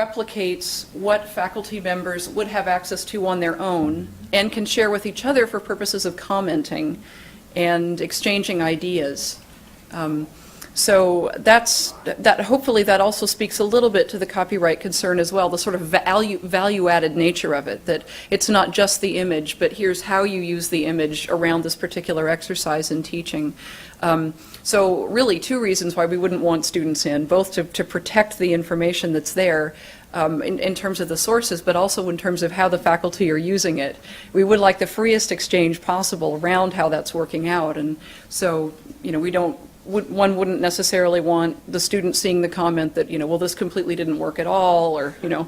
replicates what faculty members would have access to on their own and can share with each other for purposes of commenting and exchanging ideas. So hopefully that also speaks a little bit to the copyright concern as well, the sort of value-added nature of it, that it's not just the image, but here's how you use the image around this particular exercise in teaching. So really two reasons why we wouldn't want students in, both to protect the information that's there in terms of the sources, but also in terms of how the faculty are using it. We would like the freest exchange possible around how that's working out, and so, you know, one wouldn't necessarily want the student seeing the comment that, you know, well, this completely didn't work at all, or, you know.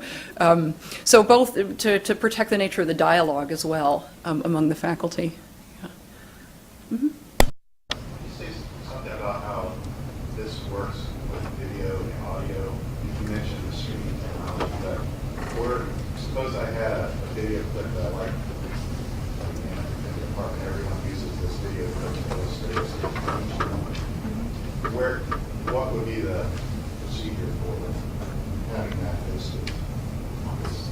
So both to protect the nature of the dialogue as well among the faculty. Yeah. Mm-hmm. Can you say something about how this works with video and audio? You mentioned the streaming technology, but suppose I had a video clip that I like, in the department, everyone uses this video clip to illustrate what would be the procedure for having that listed on this?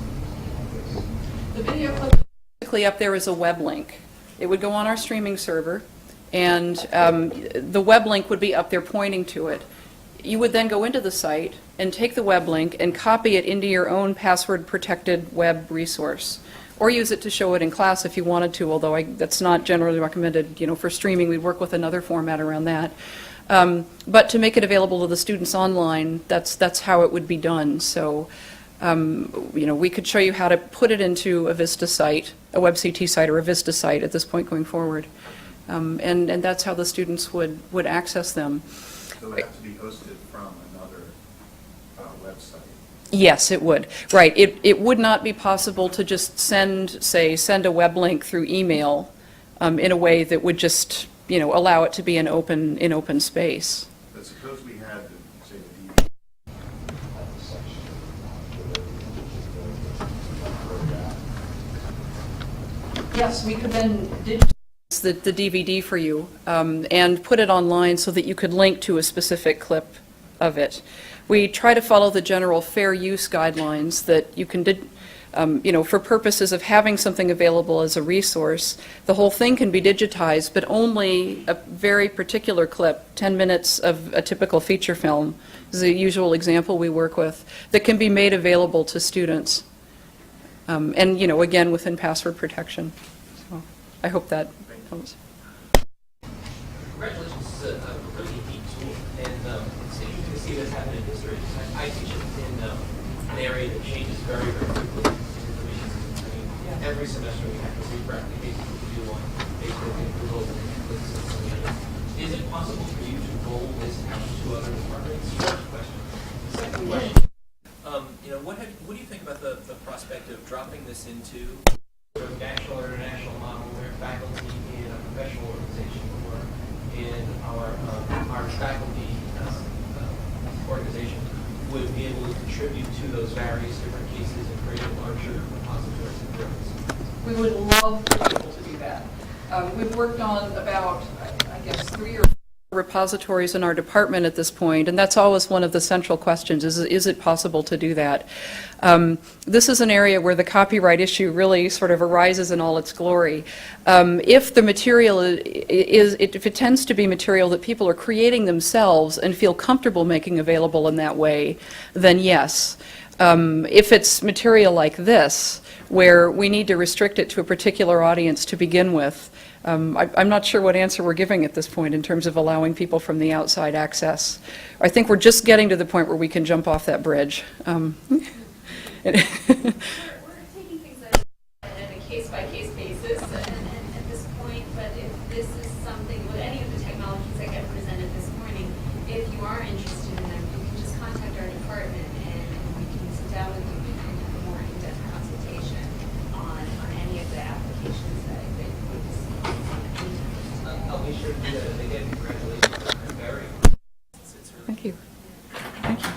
The video clip basically up there is a web link. It would go on our streaming server, and the web link would be up there pointing to it. You would then go into the site and take the web link and copy it into your own password-protected web resource, or use it to show it in class if you wanted to, although that's not generally recommended. You know, for streaming, we'd work with another format around that. But to make it available to the students online, that's how it would be done. So, you know, we could show you how to put it into a Vista site, a WebCT site or a Vista site at this point going forward. And that's how the students would access them. So it would have to be hosted from another website? Yes, it would. Right. It would not be possible to just send a web link through email in a way that would just, you know, allow it to be in open space. But suppose we had, say, the DVD. Yes, we could then digitize the DVD for you and put it online so that you could link to a specific clip of it. We try to follow the general fair use guidelines that you can you know, for purposes of having something available as a resource. The whole thing can be digitized, but only a very particular clip, 10 minutes of a typical feature film is the usual example we work with, that can be made available to students. And, you know, again, within password protection. So I hope that helps. Congratulations, this is a really neat tool, and it's interesting to see this happen in history. I teach in an area that changes very, very quickly. Every semester we have to replicate what we do on Facebook and Google and Netflix and some of the others. Is it possible for you to roll this out to other departments? First question. Second question, you know, what do you think about the prospect of dropping this into sort of national or international model where faculty in a professional organization or in our faculty organization would be able to contribute to those various different cases and create a larger repositories and journals? We would love to be able to do that. We've worked on about, I guess, 3 or 4 repositories in our department at this point, and that's always one of the central questions, is it possible to do that? This is an area where the copyright issue really sort of arises in all its glory. If the material if it tends to be material that people are creating themselves and feel comfortable making available in that way, then yes. If it's material like this, where we need to restrict it to a particular audience to begin with, I'm not sure what answer we're giving at this point in terms of allowing people from the outside access. I think we're just getting to the point where we can jump off that bridge. We're taking things on a case-by-case basis at this point, but if this is something, with any of the technologies that get presented this morning, if you are interested in them, you can just contact our department and we can sit down with you and have a more in-depth consultation on any of the applications that you would see. I'll be sure to do that. And again, congratulations on very. Thank you. Thank you.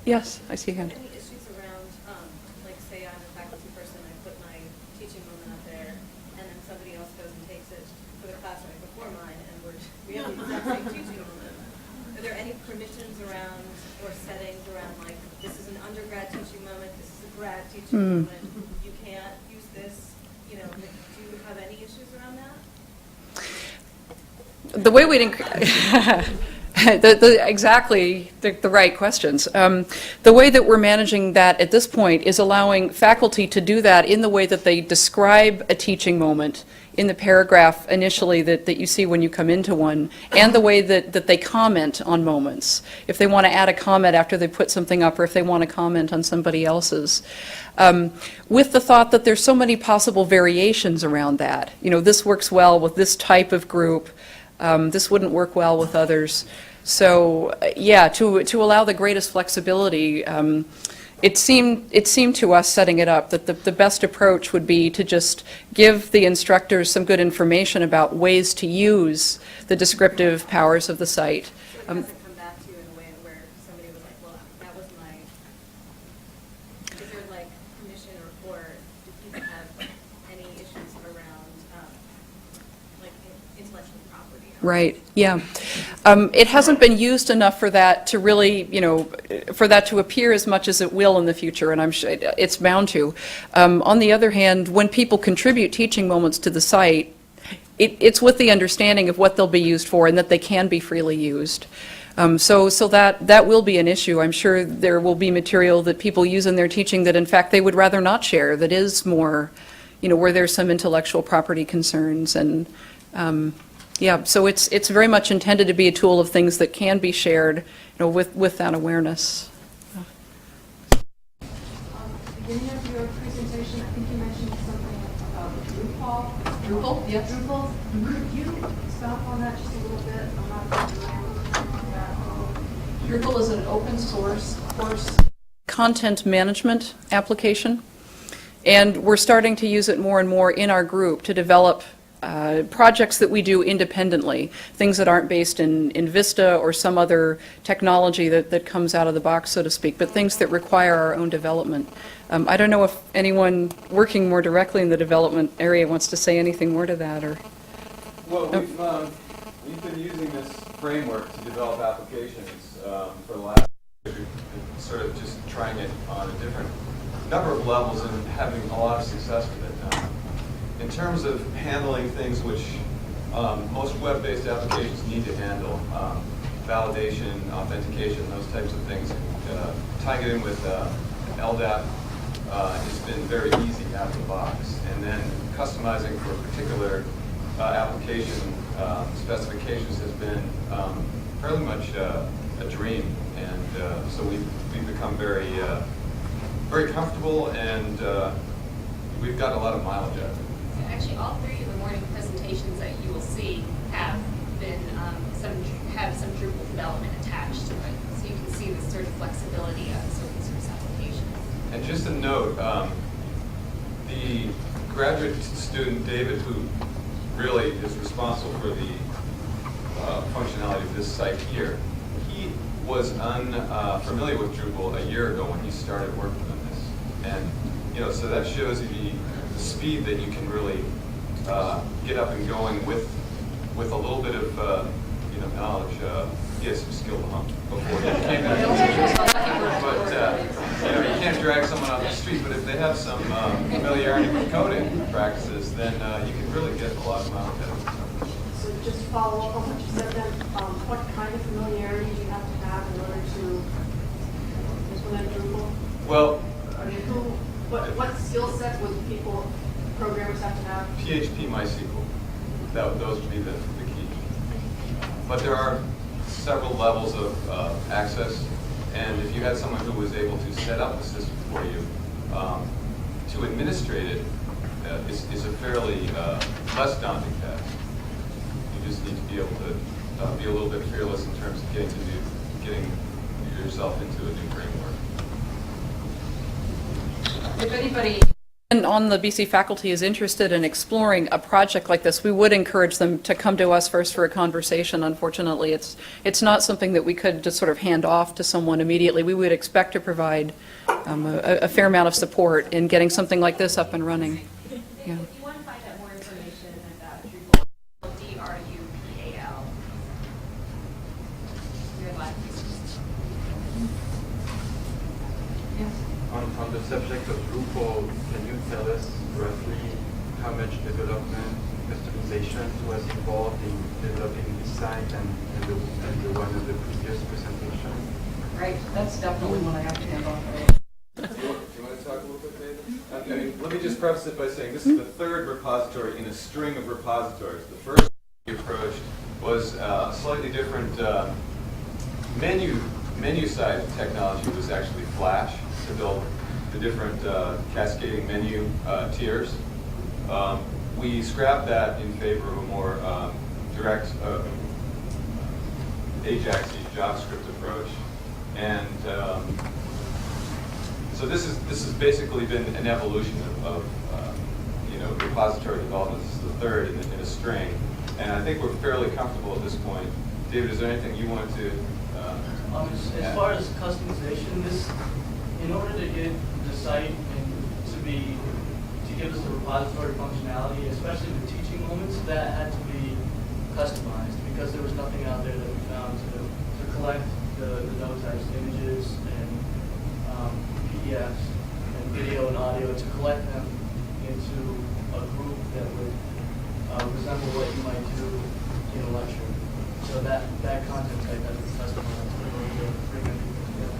Yes, I see a hand. Any issues around, like say I'm a faculty person, I put my teaching moment up there, and then somebody else goes and takes it for the class right before mine, and we have the exact same teaching moment. Are there any permissions around or settings around like this is an undergrad teaching moment, this is a grad teaching moment, you can't use this, you know, do you have any issues around that? The way we'd exactly the right questions. The way that we're managing that at this point is allowing faculty to do that in the way that they describe a teaching moment in the paragraph initially that you see when you come into one, and the way that they comment on moments. If they want to add a comment after they put something up, or if they want to comment on somebody else's. With the thought that there's so many possible variations around that. You know, this works well with this type of group. This wouldn't work well with others. So, yeah, to allow the greatest flexibility, it seemed to us setting it up that the best approach would be to just give the instructors some good information about ways to use the descriptive powers of the site. So it doesn't come back to you in a way where somebody was like, well, that was my, is there like permission or do people have any issues around like intellectual property? Right, yeah. It hasn't been used enough for that to really, you know, for that to appear as much as it will in the future, and I'm sure it's bound to. On the other hand, when people contribute teaching moments to the site, it's with the understanding of what they'll be used for and that they can be freely used. So that will be an issue. I'm sure there will be material that people use in their teaching that in fact they would rather not share, that is more, you know, where there's some intellectual property concerns. And yeah, so it's very much intended to be a tool of things that can be shared, you know, with that awareness. At the beginning of your presentation, I think you mentioned something about Drupal. Drupal, yes. Drupal. Could you expound on that just a little bit? I'm not familiar with that. Drupal is an open source course content management application, and we're starting to use it more and more in our group to develop projects that we do independently, things that aren't based in Vista or some other technology that comes out of the box, so to speak, but things that require our own development. I don't know if anyone working more directly in the development area wants to say anything more to that, or... Well, we've been using this framework to develop applications for the last year, sort of just trying it on a different number of levels and having a lot of success with it. In terms of handling things which most web-based applications need to handle, validation, authentication, those types of things, tying it in with LDAP has been very easy out of the box. And then customizing for particular application specifications has been fairly much a dream. And so we've become very, very comfortable, and we've got a lot of mileage out of it. Actually, all three of the morning presentations that you will see have been some Drupal development attached to it, so you can see the sort of flexibility of this open source application. And just a note, the graduate student David, who really is responsible for the functionality of this site here, he was unfamiliar with Drupal a year ago when he started working on this, and you know, so that shows you the speed that you can really get up and going with a little bit of you know, knowledge. He has some skill behind before he came into the position. But you know, you can't drag someone off the street. But if they have some familiarity with coding practices, then you can really get a lot of mileage out of it. So just follow up on what you said then. What kind of familiarity do you have to have in order to implement Drupal? Well, I mean, what skill set would programmers have to have? PHP, MySQL. Those would be the key. But there are several levels of access, and if you had someone who was able to set up the system for you, to administrate it is a fairly less daunting task. You just need to be able to be a little bit fearless in terms of getting yourself into a new framework. If anybody on the BC faculty is interested in exploring a project like this, we would encourage them to come to us first for a conversation. Unfortunately, it's not something that we could just sort of hand off to someone immediately. We would expect to provide a fair amount of support in getting something like this up and running. Yeah. If you want to find out more information about Drupal, DRUPAL. Your last On the subject of Drupal, can you tell us roughly how much development, customization was involved in developing this site and the one of the previous presentation? Right, that's definitely one I have to hand off. Do you want to talk a little bit, David? I mean, let me just preface it by saying this is the third repository in a string of repositories. The first we approached was a slightly different menu side technology was actually Flash to build the different cascading menu tiers. We scrapped that in favor of a more direct Ajax-y JavaScript approach, and so this has basically been an evolution of repository development. This is the third in a string, and I think we're fairly comfortable at this point. David, is there anything you wanted to? As far as customization, in order to get the site and to give us the repository functionality, especially the teaching moments, that had to be customized because there was nothing out there that we found to collect the node types, images and PDFs and video and audio, to collect them into a group that would resemble what you might do in a lecture. So that content type has to be customized in order to bring everything together.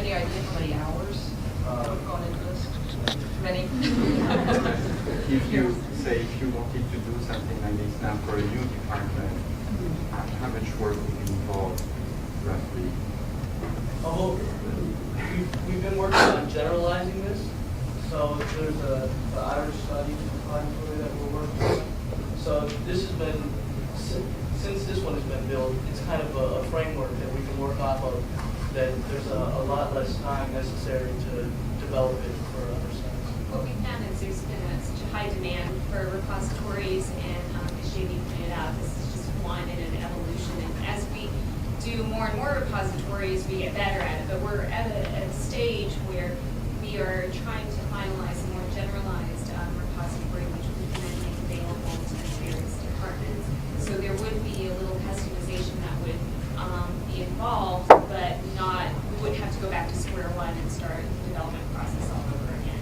Any idea how many hours have gone into this? Many? If you wanted to do something like this now for a new department, how much work would be involved, roughly? Oh, we've been working on generalizing this. So there's the Irish study repository that we're working on. So this has been, since this one has been built, it's kind of a framework that we can work off of, that there's a lot less time necessary to develop it for other sites. What we found is there's been such a high demand for repositories, and as JD pointed out, this is just one in an evolution. And as we do more and more repositories, we get better at it. But we're at a stage where we are trying to finalize a more generalized repository, which we can then make available to various departments. So there would be a little customization that would be involved, but we wouldn't have to go back to square one and start the development process all over again.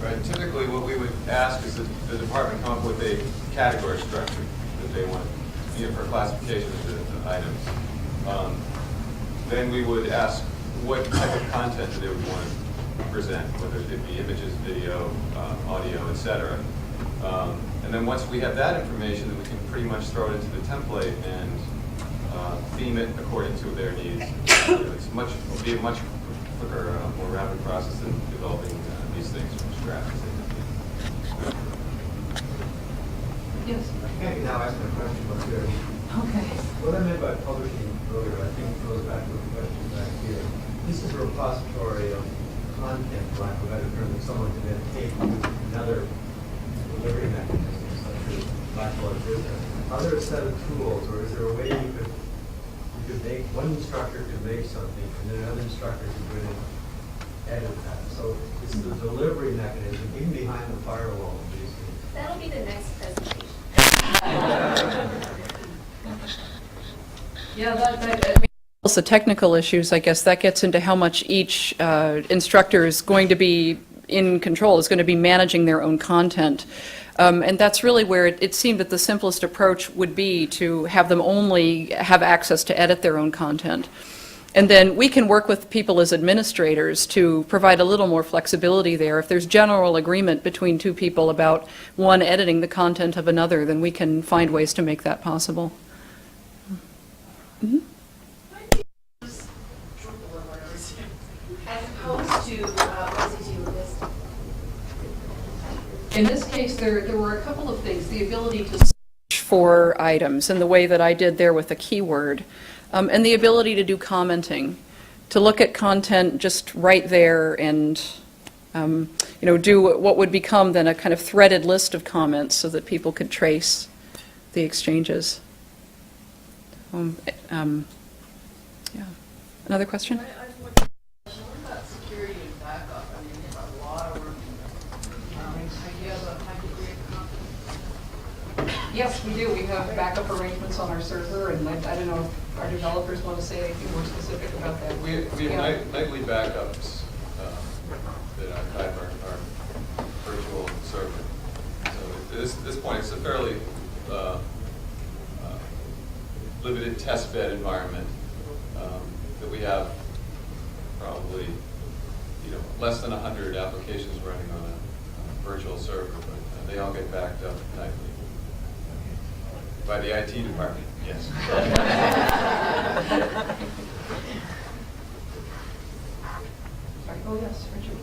Right. Typically, what we would ask is that the department come up with a category structure that they want, for classification of the items. Then we would ask what type of content that they would want to present, whether it be images, video, audio, etc. And then once we have that information, then we can pretty much throw it into the template and theme it according to their needs. It'll be a much quicker, more rapid process than developing these things from scratch. Yes. Okay, now ask my question up here. Okay. What I meant by publishing earlier, I think it goes back to the question back here. This is a repository of content, for lack of a better term, that someone can then take to another delivery mechanism, such as Blackboard Business. Are there a set of tools, or is there a way you could make, one instructor could make something, and then another instructor could go in and edit that? So this is a delivery mechanism, even behind the firewall, basically. That'll be the next presentation. Yeah, also technical issues, I guess that gets into how much each instructor is going to be in control, is going to be managing their own content. And that's really where it seemed that the simplest approach would be to have them only have access to edit their own content. And then we can work with people as administrators to provide a little more flexibility there. If there's general agreement between two people about one editing the content of another, then we can find ways to make that possible. Mm-hmm. As opposed to what does he do with this? In this case, there were a couple of things. The ability to search for items in the way that I did there with a keyword, and the ability to do commenting, to look at content just right there and do what would become then a kind of threaded list of comments so that people could trace the exchanges. Yeah. Another question? I just want what about security and backup? I mean, you have a lot of work. How do you create confidence? Yes, we do. We have backup arrangements on our server, and I don't know if our developers want to say anything more specific about that. We have Yeah. nightly backups that archive our virtual server. So at this point, it's a fairly limited test bed environment that we have probably less than 100 applications running on a virtual server, but they all get backed up nightly by the IT department. Yes. Oh, yes, Richard.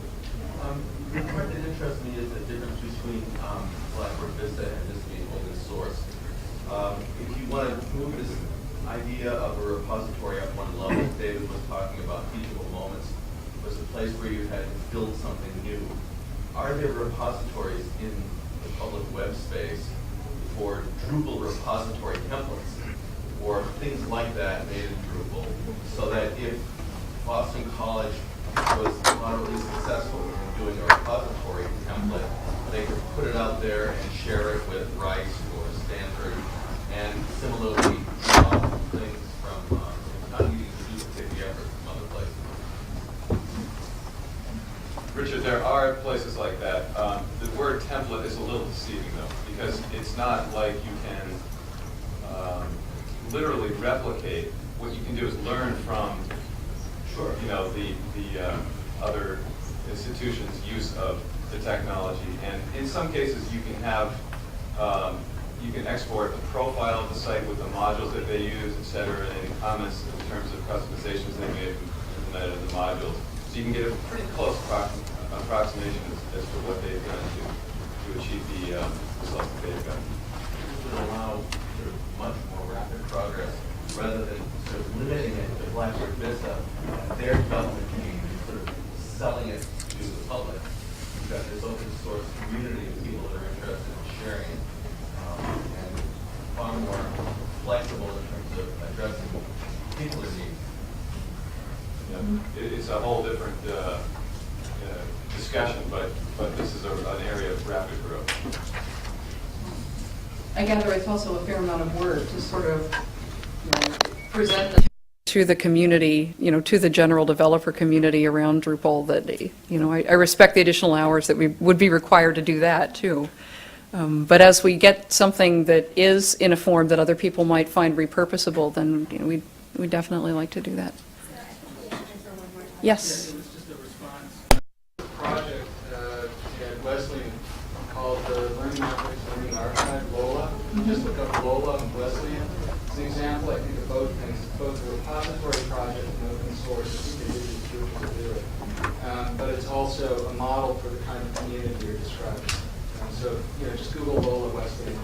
The part that interests me is the difference between Blackboard Vista and this being open source. If you want to move this idea of a repository up one level, David was talking about teachable moments, was a place where you had to build something new. Are there repositories in the public web space for Drupal repository templates or things like that made in Drupal, so that if Boston College was moderately successful in doing a repository template, they could put it out there and share it with Rice or Stanford, and similarly things from not needing to duplicate the effort from other places. Richard, there are places like that. The word template is a little deceiving though, because it's not like you can literally replicate. What you can do is learn from the other institutions' use of the technology, and in some cases you can have you can export a profile of the site with the modules that they use, et cetera, and any comments in terms of customizations they may have implemented in the modules. So you can get a pretty close approximation as to what they've done to achieve the results that they've got. This would allow sort of much more rapid progress rather than sort of limiting it to Blackboard Vista, their development team sort of selling it to the public. You've got this open source community of people that are interested in sharing it, and far more flexible in terms of addressing particular needs. It's a whole different discussion, but this is an area of rapid growth. I gather it's also a fair amount of work to sort of present the to the community, to the general developer community around Drupal, that, I respect the additional hours that we would be required to do that too. But as we get something that is in a form that other people might find repurposable, then we definitely like to do that. Yes. It was just a response. The project at Wesleyan called the Learning Metrics Learning Archive, LOLA. Just look up LOLA and Wesleyan. It's an example, I think, of both things. It's both a repository project and open source. I think they did Drupal to do it. But it's also a model for the kind of community you're describing. So, just Google LOLA Wesleyan.